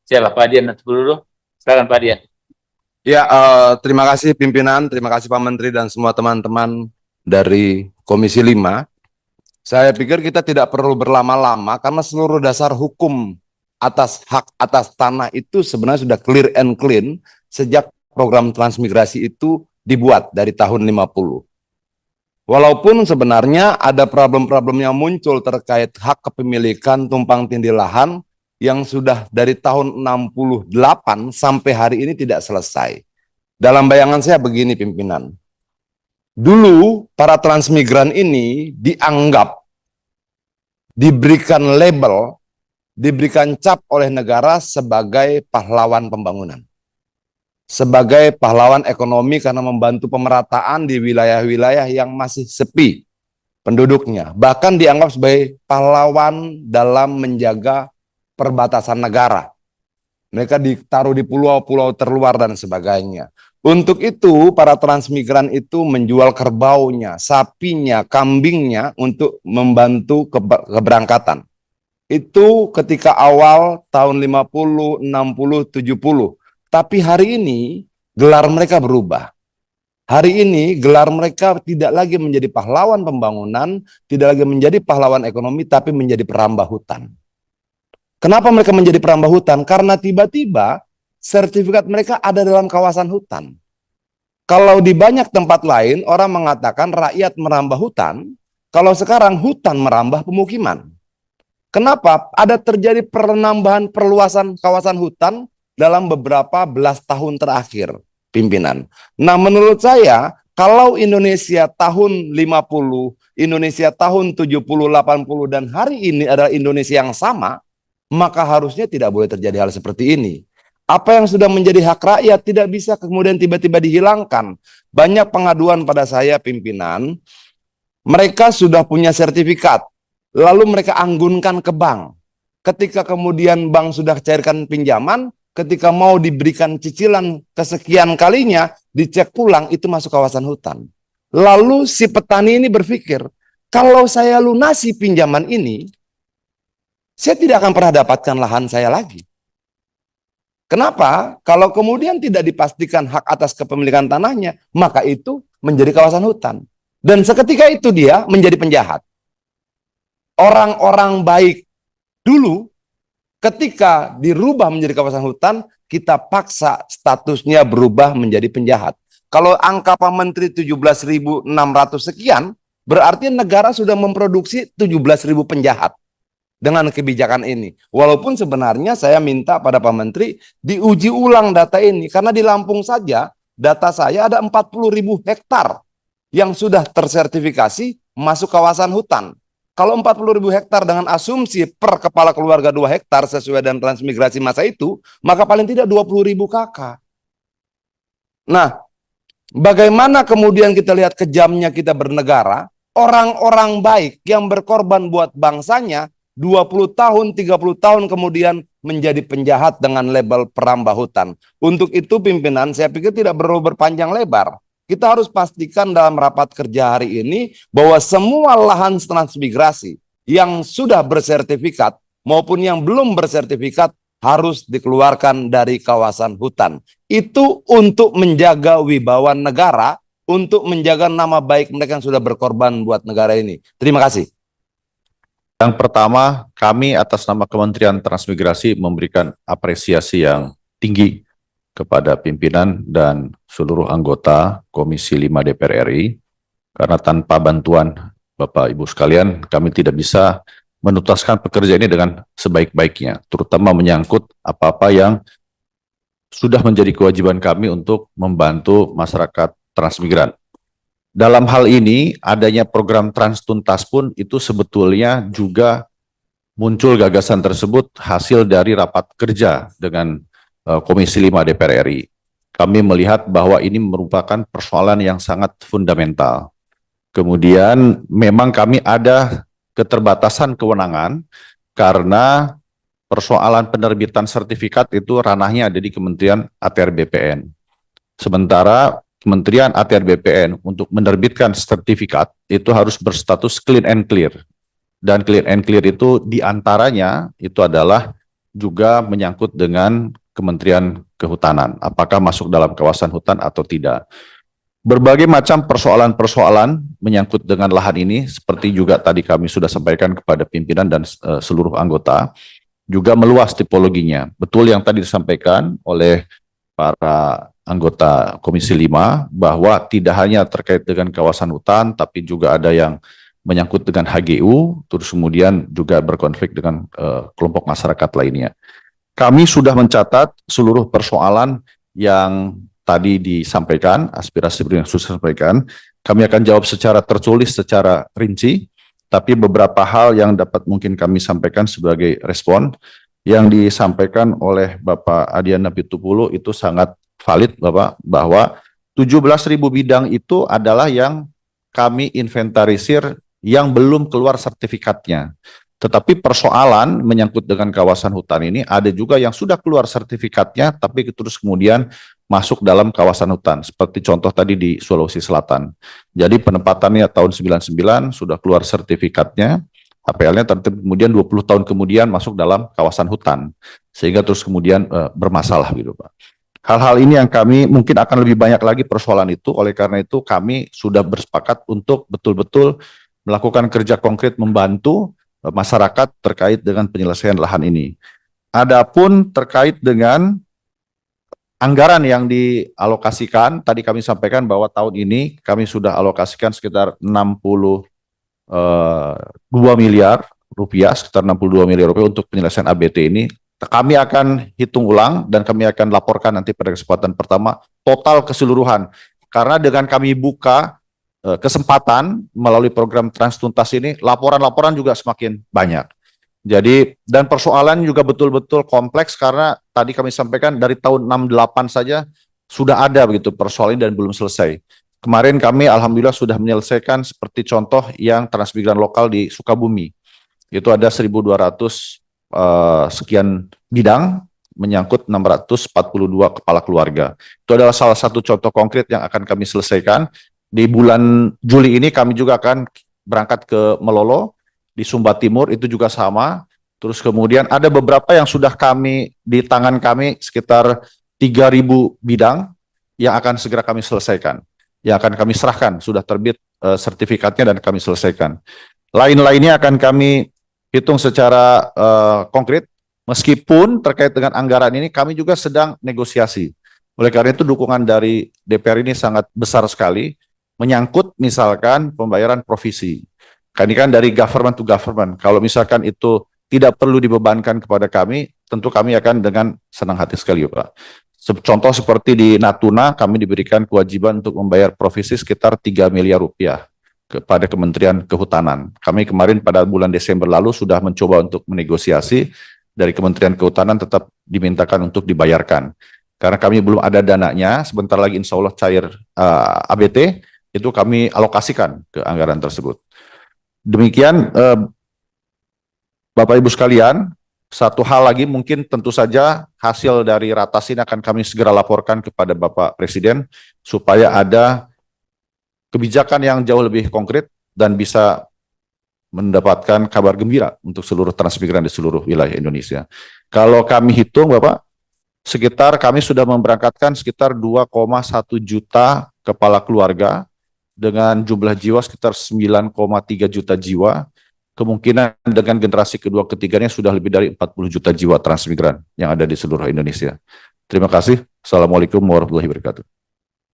Siapa Pak Dian dulu? Silakan Pak Dian. Ya, terima kasih pimpinan, terima kasih Pak Menteri dan semua teman-teman dari Komisi 5. Saya pikir kita tidak perlu berlama-lama karena seluruh dasar hukum atas hak atas tanah itu sebenarnya sudah clear and clean sejak program transmigrasi itu dibuat dari tahun 50. Walaupun sebenarnya ada problem-problem yang muncul terkait hak kepemilikan tumpang tindih lahan yang sudah dari tahun 68 sampai hari ini tidak selesai. Dalam bayangan saya begini pimpinan. Dulu para transmigran ini dianggap diberikan label, diberikan cap oleh negara sebagai pahlawan pembangunan. Sebagai pahlawan ekonomi karena membantu pemerataan di wilayah-wilayah yang masih sepi penduduknya. Bahkan dianggap sebagai pahlawan dalam menjaga perbatasan negara. Mereka ditaruh di pulau-pulau terluar dan sebagainya. Untuk itu, para transmigran itu menjual kerbaunya, sapinya, kambingnya untuk membantu keberangkatan. Itu ketika awal tahun 50, 60, 70. Tapi hari ini gelar mereka berubah. Hari ini gelar mereka tidak lagi menjadi pahlawan pembangunan, tidak lagi menjadi pahlawan ekonomi, tapi menjadi perambah hutan. Kenapa mereka menjadi perambah hutan? Karena tiba-tiba sertifikat mereka ada dalam kawasan hutan. Kalau di banyak tempat lain orang mengatakan rakyat merambah hutan, kalau sekarang hutan merambah pemukiman. Kenapa? Ada terjadi penambahan perluasan kawasan hutan dalam beberapa belas tahun terakhir, pimpinan. Nah, menurut saya, kalau Indonesia tahun 50, Indonesia tahun 70, 80, dan hari ini adalah Indonesia yang sama, maka harusnya tidak boleh terjadi hal seperti ini. Apa yang sudah menjadi hak rakyat tidak bisa kemudian tiba-tiba dihilangkan. Banyak pengaduan pada saya, pimpinan, mereka sudah punya sertifikat, lalu mereka anggunkan ke bank. Ketika kemudian bank sudah cairkan pinjaman, ketika mau diberikan cicilan kesekian kalinya, dicek pulang itu masuk kawasan hutan. Lalu si petani ini berpikir, kalau saya lunasi pinjaman ini, saya tidak akan pernah dapatkan lahan saya lagi. Kenapa? Kalau kemudian tidak dipastikan hak atas kepemilikan tanahnya, maka itu menjadi kawasan hutan. Dan seketika itu dia menjadi penjahat. Orang-orang baik dulu ketika dirubah menjadi kawasan hutan, kita paksa statusnya berubah menjadi penjahat. Kalau angka Pak Menteri 17.600 sekian, berarti negara sudah memproduksi 17.000 penjahat dengan kebijakan ini. Walaupun sebenarnya saya minta pada Pak Menteri diuji ulang data ini, karena di Lampung saja data saya ada 40.000 hektar yang sudah tersertifikasi masuk kawasan hutan. Kalau 40.000 hektar dengan asumsi per kepala keluarga 2 hektar sesuai dengan transmigrasi masa itu, maka paling tidak 20.000 KK. Nah, bagaimana kemudian kita lihat kejamnya kita bernegara, orang-orang baik yang berkorban buat bangsanya, 20 tahun, 30 tahun kemudian menjadi penjahat dengan label perambah hutan. Untuk itu pimpinan, saya pikir tidak perlu berpanjang lebar. Kita harus pastikan dalam rapat kerja hari ini bahwa semua lahan transmigrasi yang sudah bersertifikat maupun yang belum bersertifikat harus dikeluarkan dari kawasan hutan. Itu untuk menjaga wibawa negara, untuk menjaga nama baik mereka yang sudah berkorban buat negara ini. Terima kasih. Yang pertama, kami atas nama Kementerian Transmigrasi memberikan apresiasi yang tinggi kepada pimpinan dan seluruh anggota Komisi 5 DPR RI, karena tanpa bantuan Bapak Ibu sekalian, kami tidak bisa menuntaskan pekerjaan ini dengan sebaik-baiknya, terutama menyangkut apa-apa yang sudah menjadi kewajiban kami untuk membantu masyarakat transmigran. Dalam hal ini, adanya program Trans Tuntas pun itu sebetulnya juga muncul gagasan tersebut hasil dari rapat kerja dengan Komisi 5 DPR RI. Kami melihat bahwa ini merupakan persoalan yang sangat fundamental. Kemudian memang kami ada keterbatasan kewenangan karena persoalan penerbitan sertifikat itu ranahnya ada di Kementerian ATR BPN. Sementara Kementerian ATR BPN untuk menerbitkan sertifikat itu harus berstatus clean and clear. Dan clean and clear itu diantaranya itu adalah juga menyangkut dengan Kementerian Kehutanan. Apakah masuk dalam kawasan hutan atau tidak. Berbagai macam persoalan-persoalan menyangkut dengan lahan ini, seperti juga tadi kami sudah sampaikan kepada pimpinan dan seluruh anggota, juga meluas tipologinya. Betul yang tadi disampaikan oleh para anggota Komisi 5, bahwa tidak hanya terkait dengan kawasan hutan, tapi juga ada yang menyangkut dengan HGU, terus kemudian juga berkonflik dengan kelompok masyarakat lainnya. Kami sudah mencatat seluruh persoalan yang tadi disampaikan, aspirasi yang sudah disampaikan. Kami akan jawab secara tertulis, secara rinci, tapi beberapa hal yang dapat mungkin kami sampaikan sebagai respon yang disampaikan oleh Bapak Adiana Pitupulu itu sangat valid, Bapak, bahwa 17.000 bidang itu adalah yang kami inventarisir yang belum keluar sertifikatnya. Tetapi persoalan menyangkut dengan kawasan hutan ini ada juga yang sudah keluar sertifikatnya, tapi terus kemudian masuk dalam kawasan hutan. Seperti contoh tadi di Sulawesi Selatan. Jadi penempatannya tahun 99 sudah keluar sertifikatnya, APL-nya kemudian 20 tahun kemudian masuk dalam kawasan hutan. Sehingga terus kemudian bermasalah gitu, Pak. Hal-hal ini yang kami mungkin akan lebih banyak lagi persoalan itu, oleh karena itu kami sudah bersepakat untuk betul-betul melakukan kerja konkret membantu masyarakat terkait dengan penyelesaian lahan ini. Adapun terkait dengan anggaran yang dialokasikan, tadi kami sampaikan bahwa tahun ini kami sudah alokasikan sekitar 62 miliar rupiah, sekitar 62 miliar rupiah untuk penyelesaian ABT ini. Kami akan hitung ulang dan kami akan laporkan nanti pada kesempatan pertama total keseluruhan. Karena dengan kami buka kesempatan melalui program Transtuntas ini, laporan-laporan juga semakin banyak. Jadi, dan persoalan juga betul-betul kompleks karena tadi kami sampaikan dari tahun 68 saja sudah ada begitu persoalan dan belum selesai. Kemarin kami alhamdulillah sudah menyelesaikan seperti contoh yang transmigran lokal di Sukabumi. Itu ada 1.200 sekian bidang menyangkut 642 kepala keluarga. Itu adalah salah satu contoh konkret yang akan kami selesaikan. Di bulan Juli ini kami juga akan berangkat ke Melolo, di Sumba Timur itu juga sama. Terus kemudian ada beberapa yang sudah kami, di tangan kami sekitar 3.000 bidang yang akan segera kami selesaikan. Yang akan kami serahkan, sudah terbit sertifikatnya dan kami selesaikan. Lain-lainnya akan kami hitung secara konkret, meskipun terkait dengan anggaran ini kami juga sedang negosiasi. Oleh karena itu dukungan dari DPR ini sangat besar sekali, menyangkut misalkan pembayaran provisi. Ini kan dari government to government. Kalau misalkan itu tidak perlu dibebankan kepada kami, tentu kami akan dengan senang hati sekali, Pak. Contoh seperti di Natuna, kami diberikan kewajiban untuk membayar provisi sekitar 3 miliar rupiah kepada Kementerian Kehutanan. Kami kemarin pada bulan Desember lalu sudah mencoba untuk menegosiasi, dari Kementerian Kehutanan tetap dimintakan untuk dibayarkan. Karena kami belum ada dananya, sebentar lagi insya Allah cair ABT, itu kami alokasikan ke anggaran tersebut. Demikian, Bapak Ibu sekalian, satu hal lagi mungkin tentu saja hasil dari ratas ini akan kami segera laporkan kepada Bapak Presiden, supaya ada kebijakan yang jauh lebih konkret dan bisa mendapatkan kabar gembira untuk seluruh transmigran di seluruh wilayah Indonesia. Kalau kami hitung, Bapak, sekitar kami sudah memberangkatkan sekitar 2,1 juta kepala keluarga dengan jumlah jiwa sekitar 9,3 juta jiwa. Kemungkinan dengan generasi kedua ketiganya sudah lebih dari 40 juta jiwa transmigran yang ada di seluruh Indonesia. Terima kasih. Assalamualaikum warahmatullahi wabarakatuh.